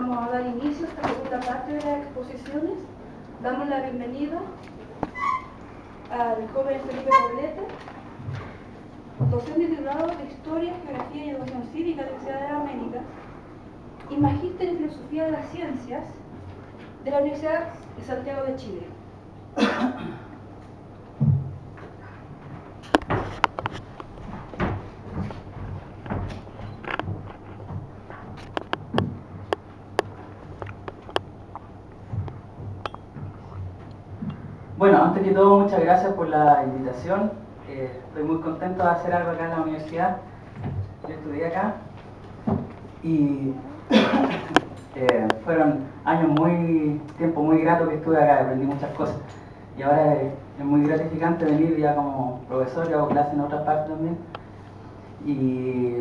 vamos a dar inicio a esta segunda parte de las exposiciones. Damos la bienvenida al joven Felipe Poblete, docente titulado de Historia, Geografía y Educación Cívica de la Universidad de las Américas y magíster en Filosofía de las Ciencias de la Universidad de Santiago de Chile. Bueno, antes que todo, muchas gracias por la invitación. Estoy muy contento de hacer algo acá en la universidad. Yo estudié acá y fueron años tiempo muy grato que estuve acá, aprendí muchas cosas. Y ahora es muy gratificante venir ya como profesor, yo hago clases en otras partes también. Y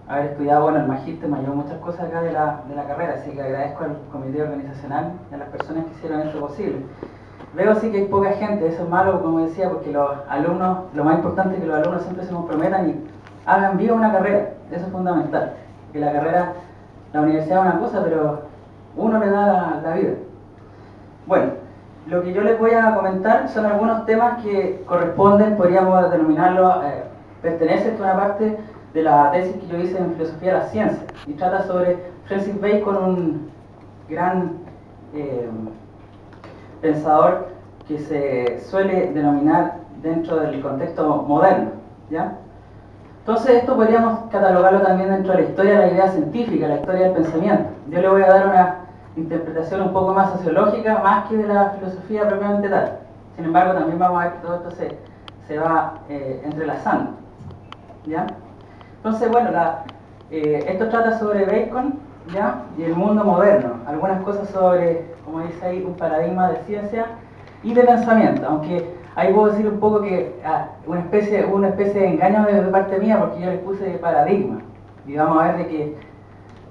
haber estudiado, el magíster me ayudó muchas cosas acá de la carrera, así que agradezco al comité organizacional y a las personas que hicieron esto posible. Veo sí que hay poca gente, eso es malo, como decía, porque los alumnos, lo más importante es que los alumnos siempre se comprometan y hagan viva una carrera, eso es fundamental. Que la carrera, la universidad es una cosa, pero uno le da la vida. Bueno, lo que yo les voy a comentar son algunos temas que corresponden, podríamos denominarlo, pertenece a una parte de la tesis que yo hice en Filosofía de la Ciencia, y trata sobre Francis Bacon, un gran pensador que se suele denominar dentro del contexto moderno, ¿ya? Entonces esto podríamos catalogarlo también dentro de la historia de la idea científica, la historia del pensamiento. Yo le voy a dar una interpretación un poco más sociológica, más que de la filosofía propiamente tal. Sin embargo, también vamos a ver que todo esto se va entrelazando, ¿ya? Entonces, bueno, esto trata sobre Bacon, ¿ya? Y el mundo moderno. Algunas cosas sobre, como dice ahí, un paradigma de ciencia y de pensamiento. Aunque ahí puedo decir un poco que hubo una especie de engaño de parte mía, porque yo les puse paradigma. Y vamos a ver de que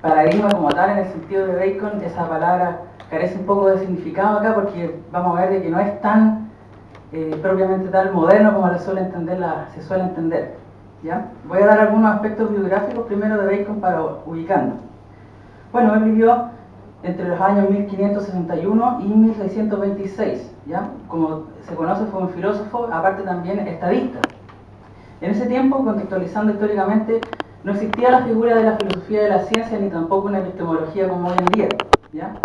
paradigma como tal, en el sentido de Bacon, esa palabra carece un poco de significado acá, porque vamos a ver de que no es tan propiamente tal moderno como se suele entender. ¿Ya? Voy a dar algunos aspectos biográficos primero de Bacon para ubicarnos. Bueno, él vivió entre los años 1561 y 1626, ¿ya? Como se conoce, fue un filósofo, aparte también estadista. En ese tiempo, contextualizando históricamente, no existía la figura de la filosofía de la ciencia ni tampoco una epistemología como hoy en día, ¿ya?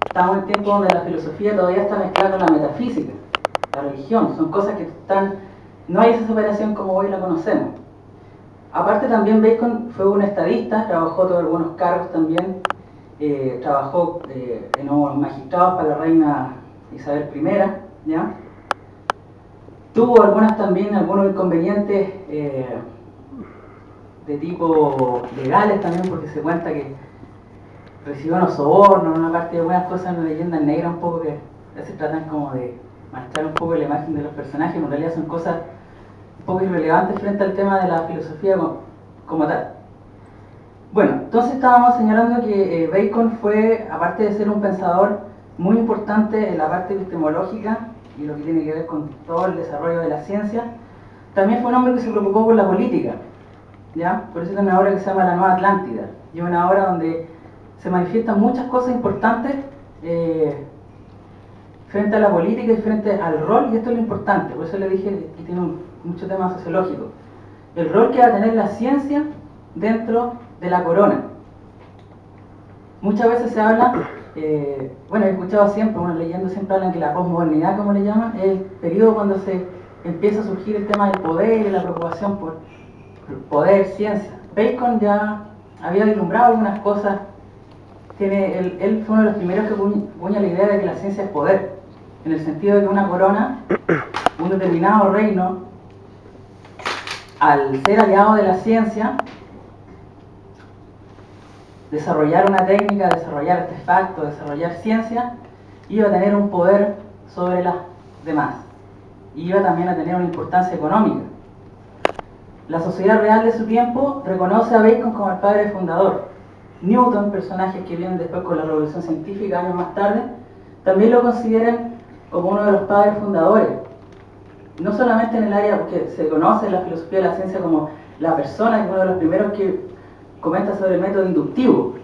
Estamos en tiempos donde la filosofía todavía está mezclada con la metafísica, la religión, son cosas que no hay esa separación como hoy la conocemos. Aparte también Bacon fue un estadista, trabajó todos algunos cargos también, trabajó en unos magistrados para la reina Isabel I, ¿ya? Tuvo algunos inconvenientes de tipo legales también, porque se cuenta que recibió unos sobornos, una parte de algunas cosas en la leyenda negra un poco que a veces tratan como de mostrar un poco la imagen de los personajes, pero en realidad son cosas un poco irrelevantes frente al tema de la filosofía como tal. Bueno, entonces estábamos señalando que Bacon fue, aparte de ser un pensador muy importante en la parte epistemológica y lo que tiene que ver con todo el desarrollo de la ciencia, también fue un hombre que se preocupó por la política, ¿ya? Por eso tiene una obra que se llama La Nueva Atlántida, y es una obra donde se manifiestan muchas cosas importantes frente a la política y frente al rol, y esto es lo importante, por eso le dije que tiene mucho tema sociológico, el rol que va a tener la ciencia dentro de la corona. Muchas veces se habla, he escuchado siempre, leyendo siempre hablan que la posmodernidad, como le llaman, es el periodo cuando se empieza a surgir el tema del poder y la preocupación por poder, ciencia. Bacon ya había vislumbrado algunas cosas, él fue uno de los primeros que puña la idea de que la ciencia es poder, en el sentido de que una corona, un determinado reino, al ser aliado de la ciencia, desarrollar una técnica, desarrollar artefactos, desarrollar ciencia, iba a tener un poder sobre las demás. Iba también a tener una importancia económica. La sociedad real de su tiempo reconoce a Bacon como el padre fundador. Newton, personajes que vienen después con la revolución científica años más tarde, también lo consideran como uno de los padres fundadores. No solamente en el área, porque se conoce en la filosofía de la ciencia como la persona, que es uno de los primeros que comenta sobre el método inductivo,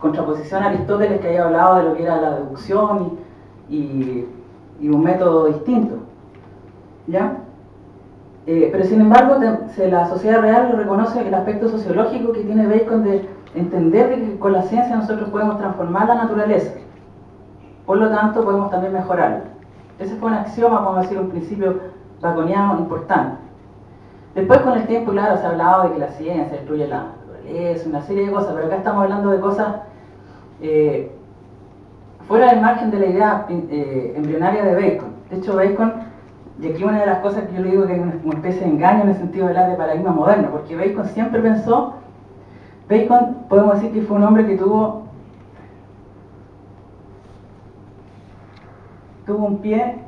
contraposición a Aristóteles, que había hablado de lo que era la deducción y un método distinto, ¿ya? Pero sin embargo, la sociedad real reconoce el aspecto sociológico que tiene Bacon de entender de que con la ciencia nosotros podemos transformar la naturaleza, por lo tanto podemos también mejorarla. Ese fue un axioma, vamos a decir, un principio baconiano importante. Después con el tiempo, claro, se ha hablado de que la ciencia destruye la naturaleza, una serie de cosas, pero acá estamos hablando de cosas fuera del margen de la idea embrionaria de Bacon. De hecho, Bacon, y aquí una de las cosas que yo le digo que es una especie de engaño en el sentido de hablar de paradigma moderno, porque Bacon siempre pensó, Bacon podemos decir que fue un hombre que tuvo un pie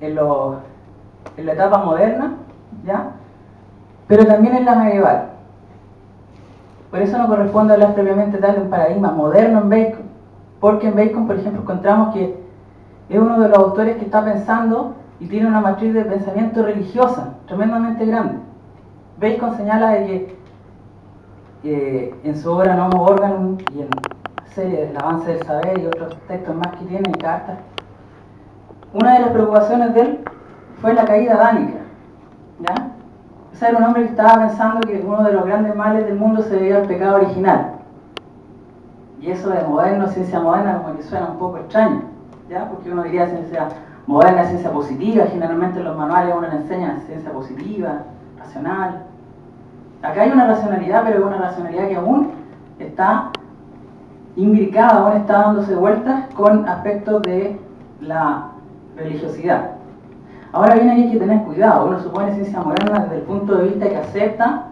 en la etapa moderna, ¿ya? Pero también en la medieval. Por eso no corresponde hablar previamente tal de un paradigma moderno en Bacon, porque en Bacon, por ejemplo, encontramos que es uno de los autores que está pensando y tiene una matriz de pensamiento religiosa tremendamente grande. Bacon señala de que en su obra Nomo Organum y en la serie El avance del saber y otros textos más que tiene y cartas, una de las preocupaciones de él fue la caída adámica, ¿ya? O sea, era un hombre que estaba pensando que uno de los grandes males del mundo se debía al pecado original. Y eso de moderno, ciencia moderna, como que suena un poco extraño, ¿ya? Porque uno diría ciencia moderna, ciencia positiva, generalmente en los manuales uno le enseña ciencia positiva, racional. Acá hay una racionalidad, pero es una racionalidad que aún está imbricada, aún está dándose vueltas con aspectos de la religiosidad. Ahora bien, hay que tener cuidado. Uno supone ciencia moderna desde el punto de vista que acepta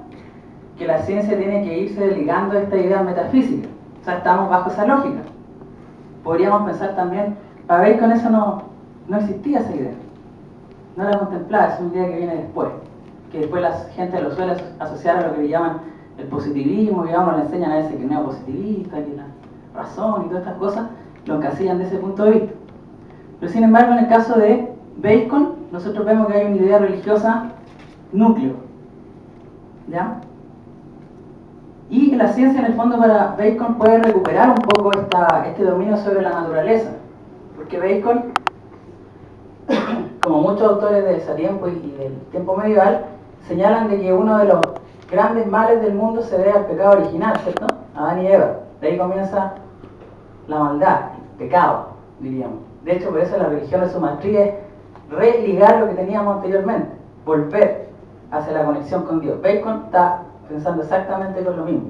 que la ciencia tiene que irse desligando de esta idea metafísica. O sea, estamos bajo esa lógica. Podríamos pensar también, para ver con eso no existía esa idea. No la contemplaba, es una idea que viene después. Que después la gente lo suele asociar a lo que le llaman el positivismo, digamos, le enseñan a veces que es neopositivista, que la razón y todas estas cosas lo encasillan desde ese punto de vista. Pero sin embargo, en el caso de Bacon, nosotros vemos que hay una idea religiosa núcleo, ¿ya? Y la ciencia, en el fondo, para Bacon puede recuperar un poco este dominio sobre la naturaleza, porque Bacon, como muchos autores de ese tiempo y del tiempo medieval, señalan de que uno de los grandes males del mundo se debe al pecado original, ¿cierto? Adán y Eva. De ahí comienza la maldad, el pecado, diríamos. De hecho, por eso la religión de su matriz es religar lo que teníamos anteriormente, volver hacia la conexión con Dios. Bacon está pensando exactamente con lo mismo.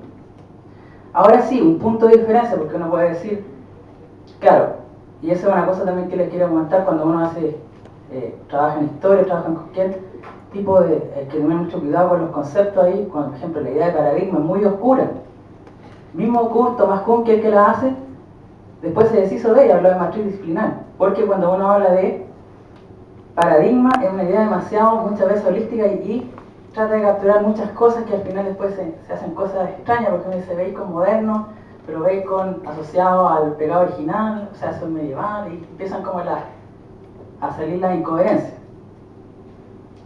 Ahora sí, un punto de diferencia, porque uno puede decir, claro, y esa es una cosa también que les quiero comentar cuando uno trabaja en historia, trabaja en cualquier tipo de... hay que tener mucho cuidado con los conceptos ahí, por ejemplo, la idea de paradigma es muy oscura. Mismo Thomas Kuhn, que es el que la hace, después se deshizo de ella, habló de matriz disciplinar, porque cuando uno habla de paradigma es una idea demasiado, muchas veces holística y trata de capturar muchas cosas que al final después se hacen cosas extrañas, porque uno dice Bacon moderno, pero Bacon asociado al pecado original, o sea, eso es medieval, y empiezan como a salir las incoherencias.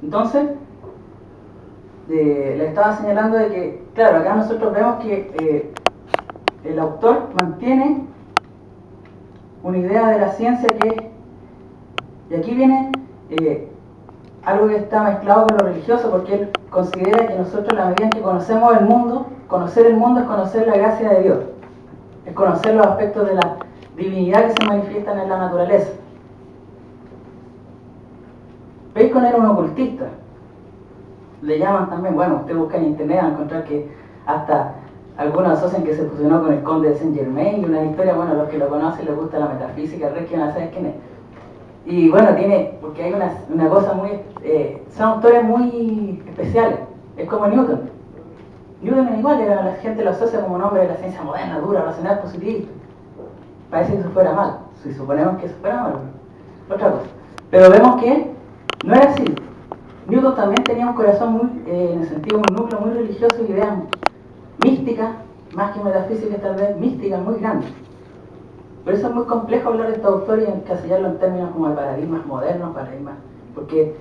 Entonces, le estaba señalando de que, claro, acá nosotros vemos que el autor mantiene una idea de la ciencia que, y aquí viene algo que está mezclado con lo religioso, porque él considera que nosotros, la medida en que conocemos el mundo, conocer el mundo es conocer la gracia de Dios, es conocer los aspectos de la divinidad que se manifiestan en la naturaleza. Bacon era un ocultista, le llaman también, bueno, usted busca en internet va a encontrar que hasta algunos asocian que se fusionó con el conde de Saint Germain, y una historia, bueno, los que lo conocen les gusta la metafísica, el resto no saben quién es. Y bueno, tiene, porque hay una cosa muy, son autores muy especiales, es como Newton. Newton es igual, la gente lo asocia como un hombre de la ciencia moderna, dura, racional, positivista. Parece que eso fuera mal, si suponemos que eso fuera mal, otra cosa. Pero vemos que no era así. Newton también tenía un corazón muy, en el sentido de un núcleo muy religioso y ideas místicas, más que metafísicas tal vez, místicas muy grandes. Por eso es muy complejo hablar de estos autores y encasillarlo en términos como de paradigmas modernos, porque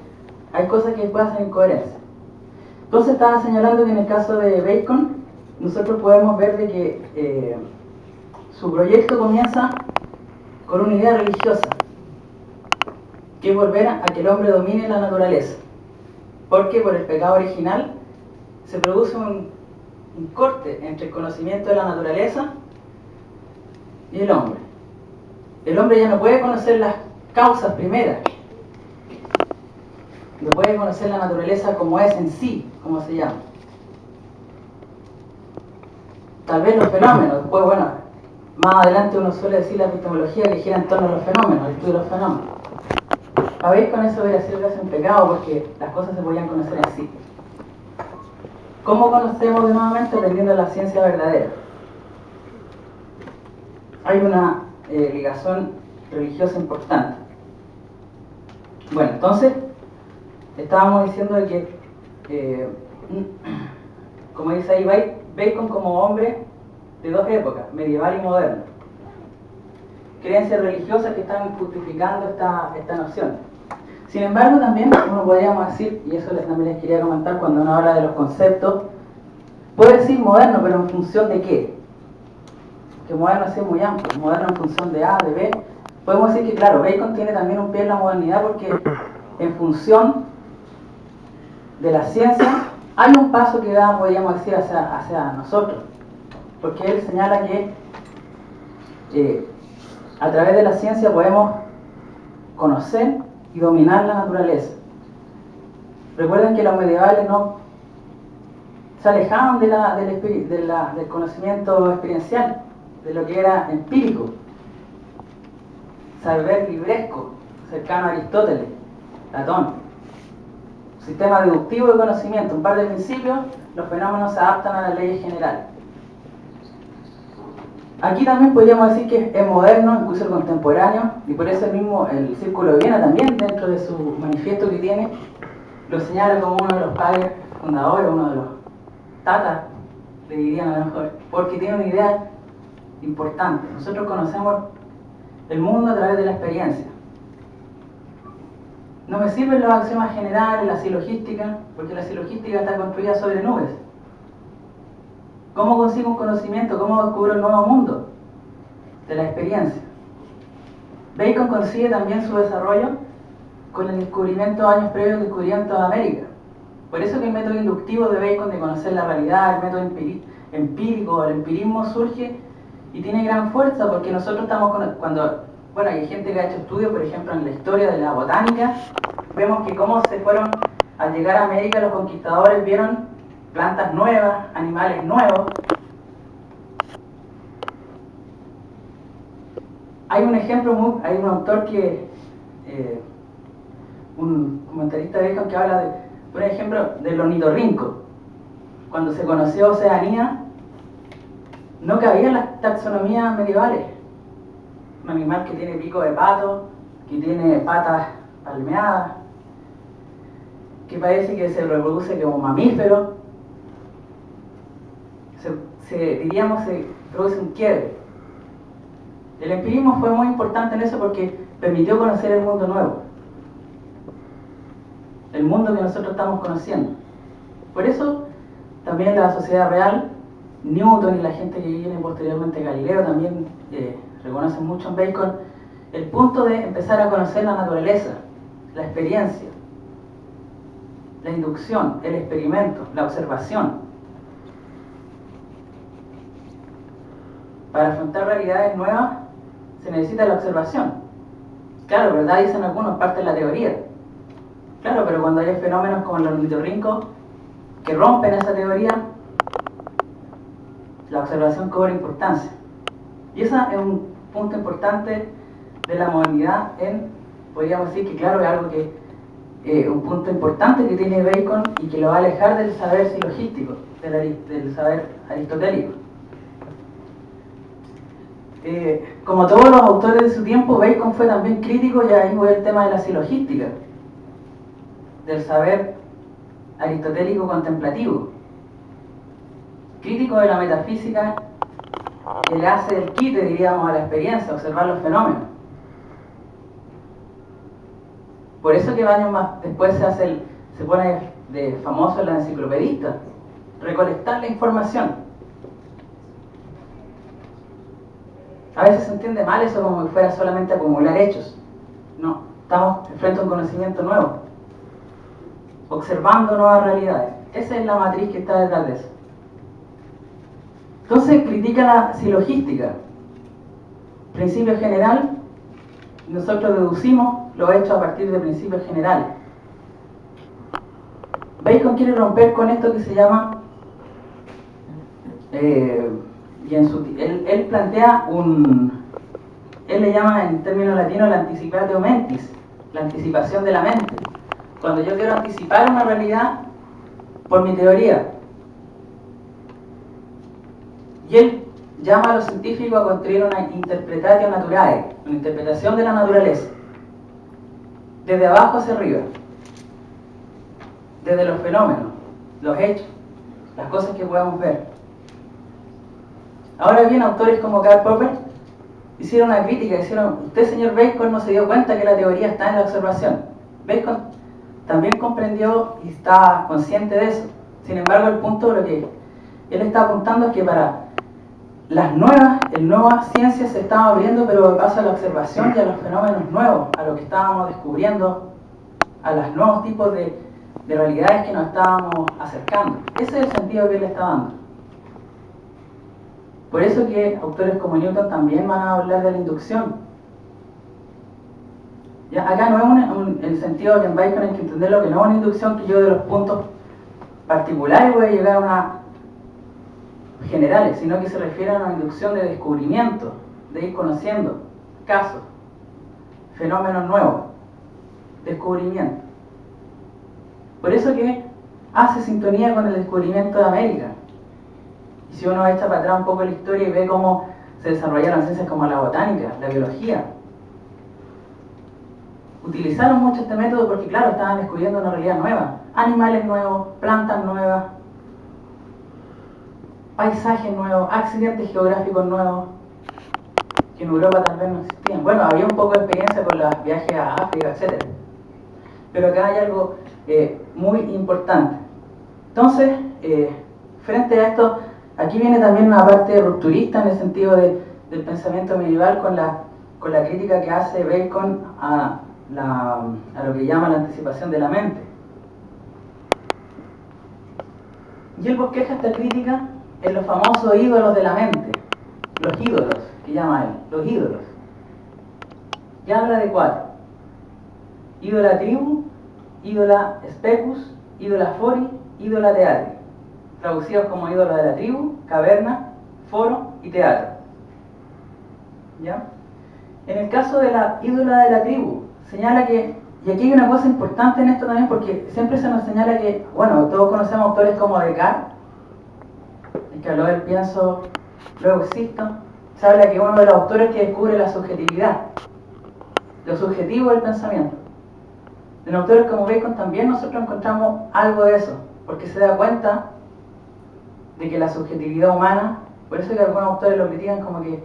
hay cosas que pueden ser incoherencias. Entonces estaba señalando que en el caso de Bacon, nosotros podemos ver de que su proyecto comienza con una idea religiosa, que es volver a que el hombre domine la naturaleza, porque por el pecado original se produce un corte entre el conocimiento de la naturaleza y el hombre. El hombre ya no puede conocer las causas primeras, no puede conocer la naturaleza como es en sí, como se llama. Tal vez los fenómenos, después, bueno, más adelante uno suele decir la epistemología que gira en torno a los fenómenos, el estudio de los fenómenos. A ver, con eso hubiera sido casi un pecado porque las cosas se podían conocer en sí. ¿Cómo conocemos de nuevamente? Aprendiendo la ciencia verdadera. Hay una ligación religiosa importante. Bueno, entonces, estábamos diciendo de que, como dice ahí, Bacon como hombre de dos épocas, medieval y moderno. Creencias religiosas que están justificando esta noción. Sin embargo, también uno podríamos decir, y eso también les quería comentar cuando uno habla de los conceptos, puede decir moderno, pero en función de qué. Que moderno es muy amplio, moderno en función de A, de B. Podemos decir que, claro, Bacon tiene también un pie en la modernidad porque en función de la ciencia hay un paso que da, podríamos decir, hacia nosotros. Porque él señala que a través de la ciencia podemos conocer y dominar la naturaleza. Recuerden que los medievales no se alejaban del conocimiento experiencial, de lo que era empírico, saber libresco, cercano a Aristóteles, Platón. Sistema deductivo de conocimiento, un par de principios, los fenómenos se adaptan a las leyes generales. Aquí también podríamos decir que es moderno, incluso el contemporáneo, y por eso mismo el Círculo de Viena también, dentro de su manifiesto que tiene, lo señala como uno de los padres fundadores, uno de los tatas, le dirían a lo mejor, porque tiene una idea importante. Nosotros conocemos el mundo a través de la experiencia. No me sirven los axiomas generales, la silogística, porque la silogística está construida sobre nubes. ¿Cómo consigo un conocimiento? ¿Cómo descubro el nuevo mundo? De la experiencia. Bacon consigue también su desarrollo con el descubrimiento, años previos al descubrimiento de América. Por eso que el método inductivo de Bacon de conocer la realidad, el método empírico, el empirismo surge y tiene gran fuerza porque nosotros estamos bueno, hay gente que ha hecho estudios, por ejemplo, en la historia de la botánica, vemos que cómo se fueron, al llegar a América, los conquistadores vieron plantas nuevas, animales nuevos. Hay un ejemplo, hay un autor un comentarista de Bacon que habla de, por ejemplo, del ornitorrinco. Cuando se conoció Oceanía, no cabían las taxonomías medievales. Un animal que tiene pico de pato, que tiene patas palmeadas, que parece que se reproduce como mamífero. Diríamos, se produce un quiebre. El empirismo fue muy importante en eso porque permitió conocer el mundo nuevo. El mundo que nosotros estamos conociendo. Por eso, también la sociedad real, Newton y la gente que viene posteriormente, Galileo, también reconocen mucho en Bacon el punto de empezar a conocer la naturaleza, la experiencia, la inducción, el experimento, la observación. Para afrontar realidades nuevas se necesita la observación. Claro, ¿verdad? Dicen algunos, parte de la teoría. Claro, pero cuando hay fenómenos como el ornitorrinco que rompen esa teoría, la observación cobra importancia. Y ese es un punto importante de la modernidad podríamos decir que claro, es algo que un punto importante que tiene Bacon y que lo va a alejar del saber silogístico, del saber aristotélico. Como todos los autores de su tiempo, Bacon fue también crítico, y ahí fue el tema de la silogística, del saber aristotélico contemplativo, crítico de la metafísica que le hace el quite, diríamos, a la experiencia, observar los fenómenos. Por eso que años más después se pone de famoso en la enciclopedista, recolectar la información. A veces se entiende mal eso como que fuera solamente acumular hechos. No, estamos frente a un conocimiento nuevo, observando nuevas realidades. Esa es la matriz que está detrás de eso. Entonces critica la silogística. Principio general, nosotros deducimos los hechos a partir de principios generales. Bacon quiere romper con esto que se llama, él plantea él le llama en términos latinos la anticipatio mentis, la anticipación de la mente. Cuando yo quiero anticipar una realidad por mi teoría. Y él llama a los científicos a construir una interpretatio naturae, una interpretación de la naturaleza, desde abajo hacia arriba, desde los fenómenos, los hechos, las cosas que podemos ver. Ahora bien, autores como Karl Popper hicieron una crítica, usted, señor Bacon, no se dio cuenta que la teoría está en la observación. Bacon también comprendió y está consciente de eso. Sin embargo, el punto, lo que él está apuntando es que para las nuevas ciencias se estaban abriendo, pero de paso a la observación y a los fenómenos nuevos, a lo que estábamos descubriendo, a los nuevos tipos de realidades que nos estábamos acercando. Ese es el sentido que él está dando. Por eso que autores como Newton también van a hablar de la inducción. Ya, acá no es el sentido que en Bacon hay que entenderlo, que no es una inducción que yo de los puntos particulares voy a llegar a una generales, sino que se refiere a una inducción de descubrimiento, de ir conociendo casos, fenómenos nuevos, descubrimiento. Por eso que hace sintonía con el descubrimiento de América. Y si uno echa para atrás un poco la historia y ve cómo se desarrollaron ciencias como la botánica, la biología, utilizaron mucho este método porque, claro, estaban descubriendo una realidad nueva, animales nuevos, plantas nuevas, paisajes nuevos, accidentes geográficos nuevos, que en Europa tal vez no existían. Bueno, había un poco de experiencia con los viajes a África, etc. Pero acá hay algo muy importante. Entonces, frente a esto, aquí viene también una parte rupturista en el sentido del pensamiento medieval con la crítica que hace Bacon a lo que llama la anticipación de la mente. Y él bosqueja esta crítica en los famosos ídolos de la mente, los ídolos, que llama él, los ídolos. Y habla de 4: ídola tribu, ídola specus, ídola fori, ídola teatri, traducidos como ídola de la tribu, caverna, foro y teatro. ¿Ya? En el caso de la ídola de la tribu, señala que, y aquí hay una cosa importante en esto también, porque siempre se nos señala que, bueno, todos conocemos autores como Descartes, el que habló del pienso, luego existo. Se habla que uno de los autores que descubre la subjetividad, lo subjetivo del pensamiento. En autores como Bacon también nosotros encontramos algo de eso, porque se da cuenta de que la subjetividad humana, por eso que algunos autores lo critican como que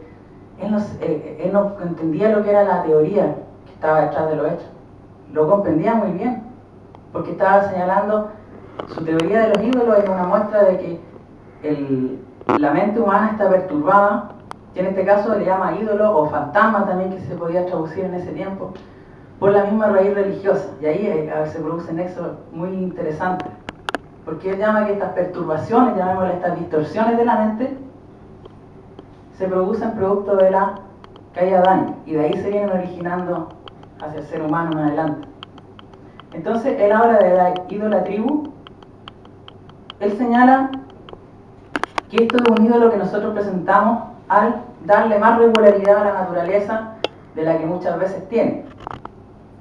él no entendía lo que era la teoría que estaba detrás de los hechos. Lo comprendía muy bien, porque estaba señalando su teoría de los ídolos es una muestra de que la mente humana está perturbada, que en este caso le llama ídolo o fantasma también, que se podía traducir en ese tiempo, por la misma raíz religiosa. Y ahí se produce un nexo muy interesante, porque él llama que estas perturbaciones, llamémosle estas distorsiones de la mente, se producen producto de la caída adánica, y de ahí se vienen originando hacia el ser humano en adelante. Entonces él habla de la ídola tribu. Él señala que esto es un ídolo que nosotros presentamos al darle más regularidad a la naturaleza de la que muchas veces tiene.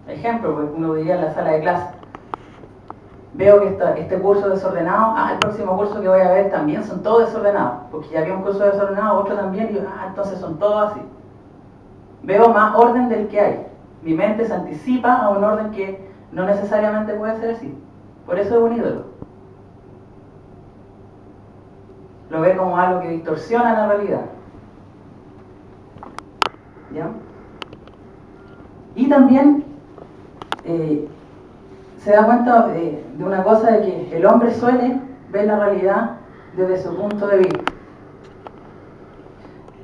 Ejemplo, pues uno diría en la sala de clase, veo que este curso desordenado, el próximo curso que voy a ver también son todos desordenados, porque ya había un curso desordenado, otro también, y entonces son todos así. Veo más orden del que hay. Mi mente se anticipa a un orden que no necesariamente puede ser así. Por eso es un ídolo. Lo ve como algo que distorsiona la realidad. ¿Ya? Y también se da cuenta de una cosa, de que el hombre suele ver la realidad desde su punto de vista.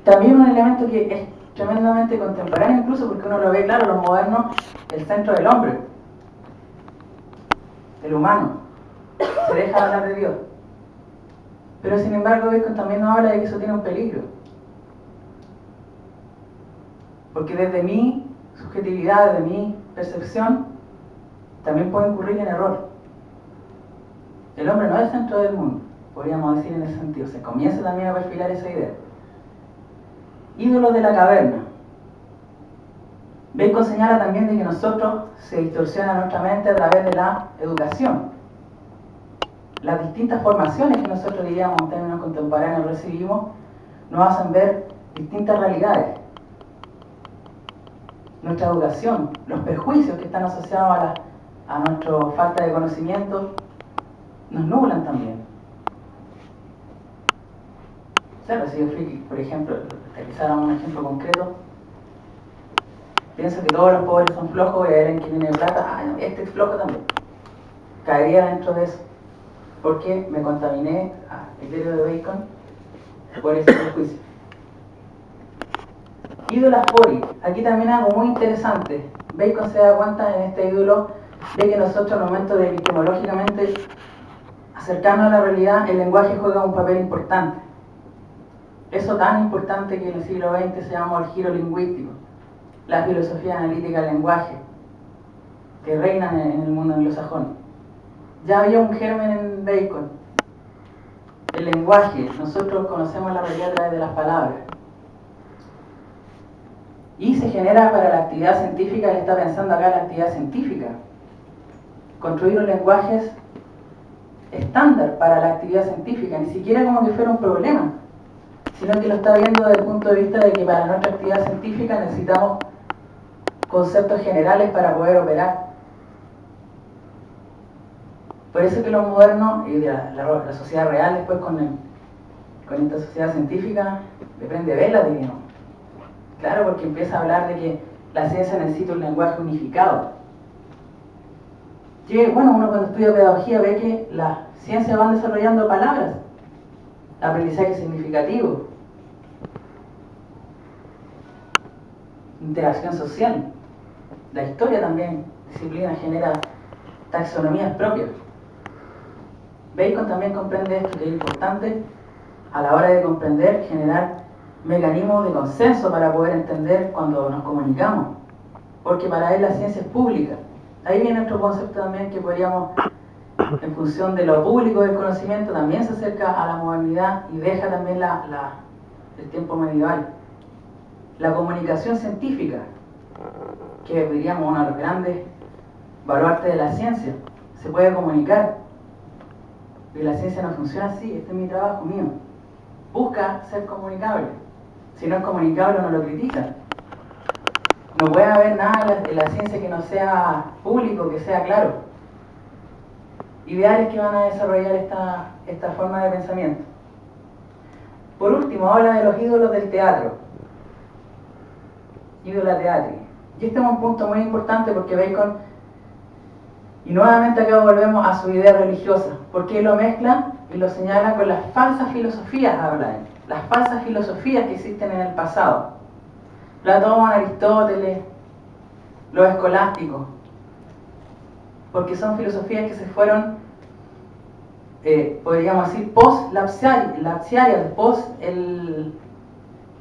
También un elemento que es tremendamente contemporáneo, incluso porque uno lo ve claro, los modernos, el centro del hombre, el humano, se deja hablar de Dios. Pero sin embargo, Bacon también nos habla de que eso tiene un peligro. Porque desde mi subjetividad, desde mi percepción, también puedo incurrir en error. El hombre no es el centro del mundo, podríamos decir en ese sentido. Se comienza también a perfilar esa idea. Ídolos de la caverna. Bacon señala también de que nosotros se distorsiona nuestra mente a través de la educación. Las distintas formaciones que nosotros diríamos en términos contemporáneos recibimos nos hacen ver distintas realidades. Nuestra educación, los perjuicios que están asociados a nuestra falta de conocimiento, nos nublan también. Claro, si yo fui, por ejemplo, utilizáramos un ejemplo concreto, pienso que todos los pobres son flojos, voy a ver en quién tiene plata, no, este es flojo también. Caería dentro de eso, porque me contaminé a criterio de Bacon por ese prejuicio. Ídolas fori, aquí también algo muy interesante. Bacon se da cuenta en este ídolo de que nosotros al momento de epistemológicamente acercarnos a la realidad, el lenguaje juega un papel importante. Eso tan importante que en el siglo XX se llamó el giro lingüístico, la filosofía analítica del lenguaje, que reinan en el mundo anglosajón. Ya había un germen en Bacon. El lenguaje, nosotros conocemos la realidad a través de las palabras. Y se genera para la actividad científica, él está pensando acá en la actividad científica, construir los lenguajes estándar para la actividad científica, ni siquiera como que fuera un problema, sino que lo está viendo desde el punto de vista de que para nuestra actividad científica necesitamos conceptos generales para poder operar. Por eso que los modernos, y la sociedad real después con esta sociedad científica, le prende vela, diríamos. Claro, porque empieza a hablar de que la ciencia necesita un lenguaje unificado. Que, bueno, uno cuando estudia pedagogía ve que las ciencias van desarrollando palabras, aprendizaje significativo, interacción social. La historia también, disciplina, genera taxonomías propias. Bacon también comprende esto, que es importante a la hora de comprender, generar mecanismos de consenso para poder entender cuando nos comunicamos, porque para él la ciencia es pública. Ahí viene otro concepto también que podríamos, en función de lo público del conocimiento, también se acerca a la modernidad y deja también el tiempo medieval. La comunicación científica, que diríamos uno de los grandes baluartes de la ciencia, se puede comunicar. Y la ciencia no funciona así, este es mi trabajo mío. Busca ser comunicable. Si no es comunicable, no lo critica. No puede haber nada en la ciencia que no sea público, que sea claro. Ideales que van a desarrollar esta forma de pensamiento. Por último, habla de los ídolos del teatro. Ídola teatri. Y este es un punto muy importante porque Bacon, y nuevamente acá volvemos a su idea religiosa, porque él lo mezcla y lo señala con las falsas filosofías, habla él. Las falsas filosofías que existen en el pasado. Platón, Aristóteles, los escolásticos, porque son filosofías que se fueron, podríamos decir, post-lapsiarias, post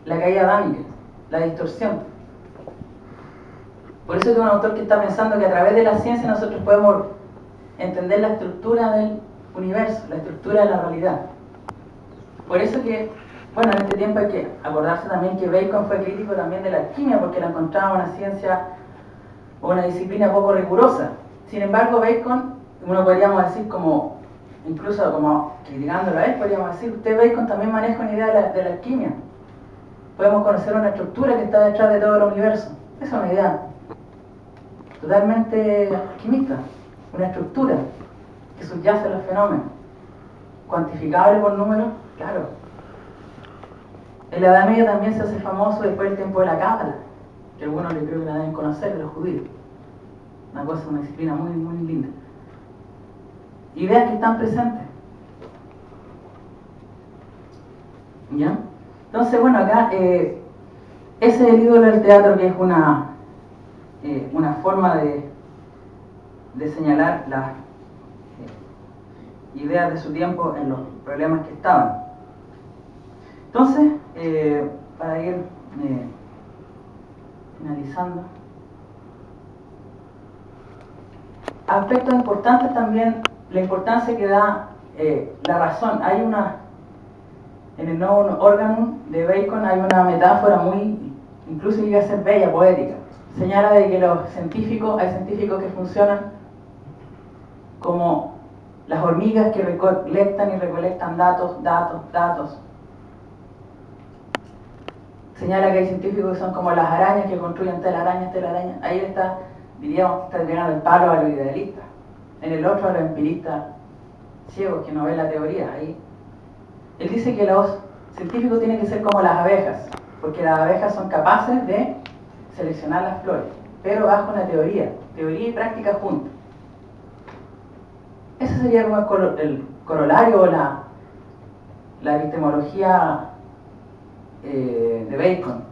la caída adámica, la distorsión. Por eso es un autor que está pensando que a través de la ciencia nosotros podemos entender la estructura del universo, la estructura de la realidad. Por eso que, bueno, en este tiempo hay que acordarse también que Bacon fue crítico también de la alquimia, porque la encontraba una ciencia o una disciplina poco rigurosa. Sin embargo, Bacon, uno podríamos decir como, incluso como criticándolo a él, podríamos decir, usted Bacon también maneja una idea de la alquimia. Podemos conocer una estructura que está detrás de todo el universo. Esa es una idea totalmente alquimista, una estructura que subyace a los fenómenos. Cuantificable por números, claro. En la Edad Media también se hace famoso después del tiempo de la Cábala, que algunos le creo que la deben conocer, de los judíos. Una cosa, una disciplina muy, muy linda. Ideas que están presentes. ¿Ya? Entonces, bueno, acá ese es el ídolo del teatro, que es una forma de señalar las ideas de su tiempo en los problemas que estaban. Entonces, para ir finalizando, aspectos importantes también, la importancia que da la razón. Hay en el nuevo órgano de Bacon hay una metáfora muy, incluso llega a ser bella, poética. Señala de que hay científicos que funcionan como las hormigas que recolectan y recolectan datos. Señala que hay científicos que son como las arañas que construyen telarañas. Ahí está, diríamos, está tirando el palo a los idealistas. En el otro a los empiristas ciegos que no ven la teoría. Ahí él dice que los científicos tienen que ser como las abejas, porque las abejas son capaces de seleccionar las flores, pero bajo una teoría y práctica juntas. Ese sería como el corolario o la epistemología de Bacon.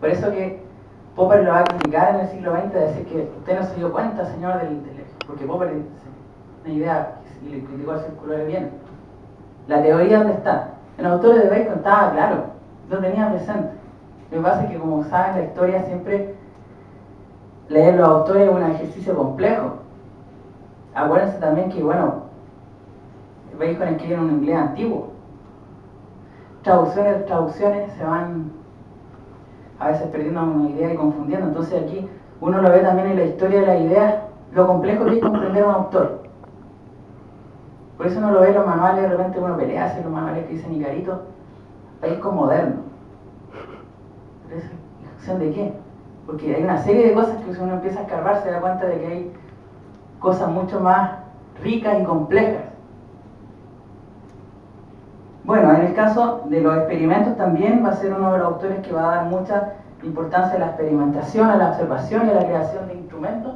Por eso que Popper lo va a criticar en el siglo XX, decir que usted no se dio cuenta, señor, porque Popper tiene una idea y le criticó al círculo de bienes. La teoría, ¿dónde está? En los autores de Bacon estaba claro, lo tenía presente. Lo que pasa es que, como saben, la historia siempre, leer los autores es un ejercicio complejo. Acuérdense también que, bueno, Bacon escribe en un inglés antiguo. Traducciones se van a veces perdiendo una idea y confundiendo. Entonces aquí uno lo ve también en la historia de las ideas, lo complejo que es comprender a un autor. Por eso uno lo ve en los manuales, de repente uno pelea hacia los manuales que dicen Icarito, Bacon moderno. ¿Pero es la acción de qué? Porque hay una serie de cosas que si uno empieza a escarbar se da cuenta de que hay cosas mucho más ricas y complejas. Bueno, en el caso de los experimentos también va a ser uno de los autores que va a dar mucha importancia a la experimentación, a la observación y a la creación de instrumentos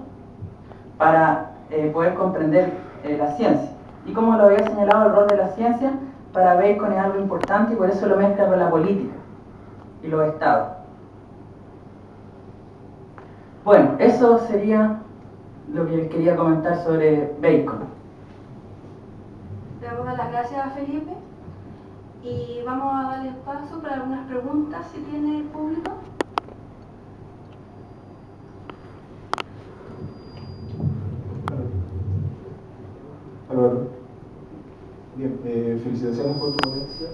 para poder comprender la ciencia. Y como lo había señalado, el rol de la ciencia para Bacon es algo importante y por eso lo mezcla con la política y los estados. Bueno, eso sería lo que les quería comentar sobre Bacon. Le damos las gracias a Felipe y vamos a darle paso para algunas preguntas si tiene el público. Álvaro. Bien, felicitaciones por tu ponencia.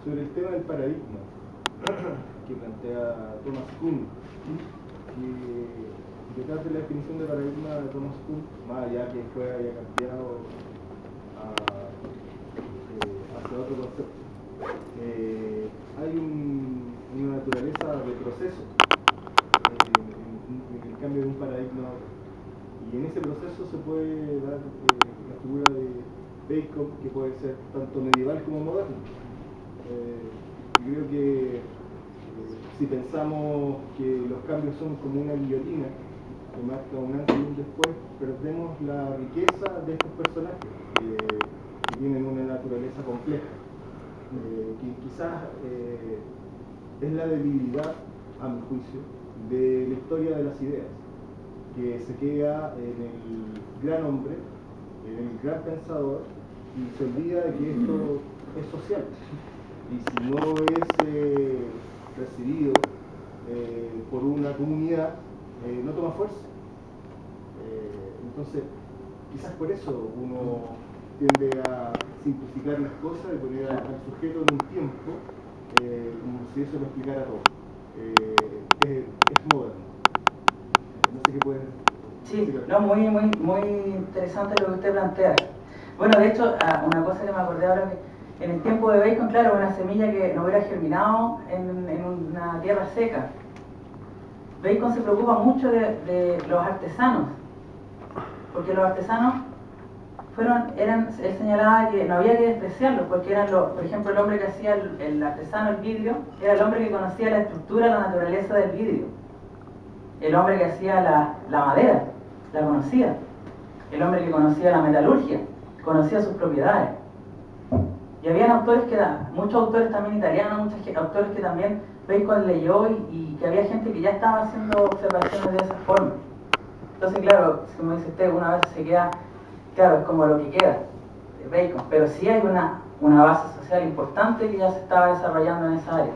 Sobre el tema del paradigma que plantea Thomas Kuhn, que detrás de la definición de paradigma de Thomas Kuhn, más allá que después haya cambiado hacia otro concepto, hay una naturaleza de proceso en el cambio de un paradigma a otro. Y en ese proceso se puede dar la figura de Bacon, que puede ser tanto medieval como moderno. Yo creo que si pensamos que los cambios son como una guillotina que marca un antes y un después, perdemos la riqueza de estos personajes que tienen una naturaleza compleja, que quizás es la debilidad, a mi juicio, de la historia de las ideas, que se queda en el gran hombre, en el gran pensador, y se olvida de que esto es social. Y si no es recibido por una comunidad, no toma fuerza. Entonces, quizás por eso uno tiende a simplificar las cosas y poner al sujeto en un tiempo como si eso lo explicara todo. Es moderno. No sé qué puede... Sí, no, muy interesante lo que usted plantea. Bueno, de hecho, una cosa que me acordé ahora, que en el tiempo de Bacon, claro, una semilla que no hubiera germinado en una tierra seca. Bacon se preocupa mucho de los artesanos, porque los artesanos él señalaba que no había que despreciarlos, porque eran por ejemplo, el hombre que hacía el artesano, el vidrio, era el hombre que conocía la estructura, la naturaleza del vidrio. El hombre que hacía la madera, la conocía. El hombre que conocía la metalurgia, conocía sus propiedades. Y habían autores que eran, muchos autores también italianos, autores que también Bacon leyó y que había gente que ya estaba haciendo observaciones de esa forma. Entonces, claro, como dice usted, una vez se queda, claro, es como lo que queda de Bacon, pero sí hay una base social importante que ya se estaba desarrollando en esa área.